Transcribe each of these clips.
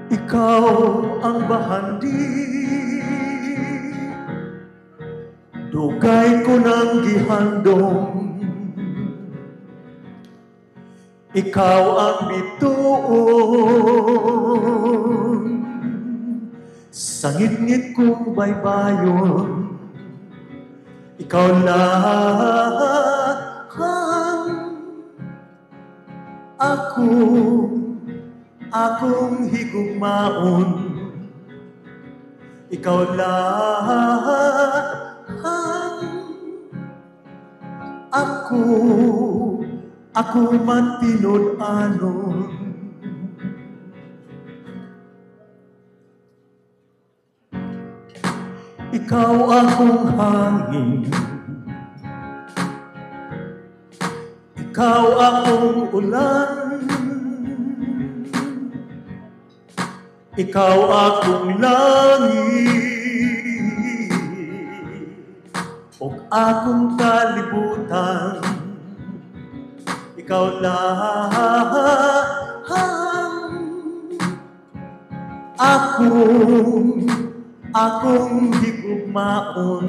Ikaw ang bahandi, dugay ko ng gihandong. Ikaw ang bituon, sa ngit-ngit kong baybayon. Ikaw lang akong higugmaon. Ikaw lang ako matinud-anon. Ikaw akong hangin, ikaw akong ulan, ikaw akong langit, ug akong kalibutan. Ikaw lang akong higugmaon.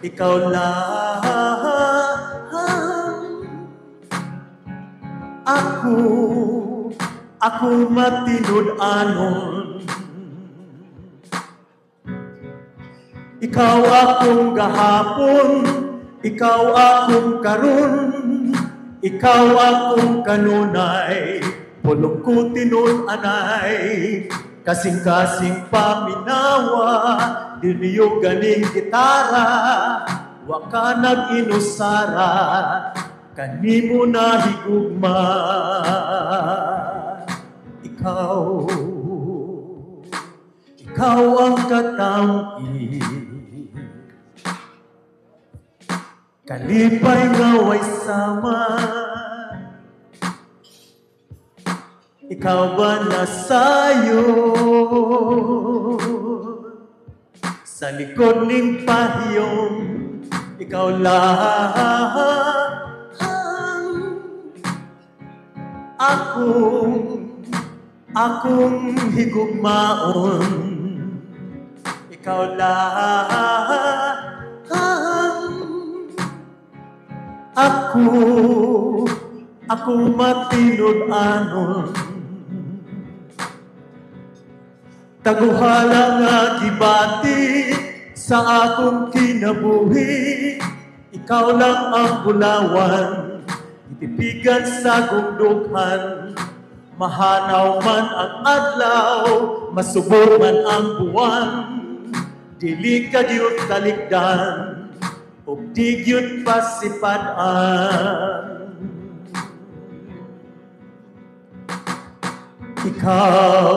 Ikaw lang ako matinud-anon. Ikaw akong gahapon, ikaw akong karon, ikaw akong kanunay, pulong ko tinud-anay. Kasing-kasing paminawa, diniyo ganing gitara, waka nag-inusara, kanimo na higugma. Ikaw ang katampi, kalipay nga way sama. Ikaw ba nasayo sa likod ning pahiyong? Ikaw lang akong higugmaon. Ikaw lang ako matinud-anon. Taguhala nga gibati sa akong kinabuhi, ikaw lang ang bulawan, itipigan sa gugdughan. Mahanaw man ang adlaw, masubok man ang buwan, dili ka gyud kaligdan, ug di gyud pasipad-an. Ikaw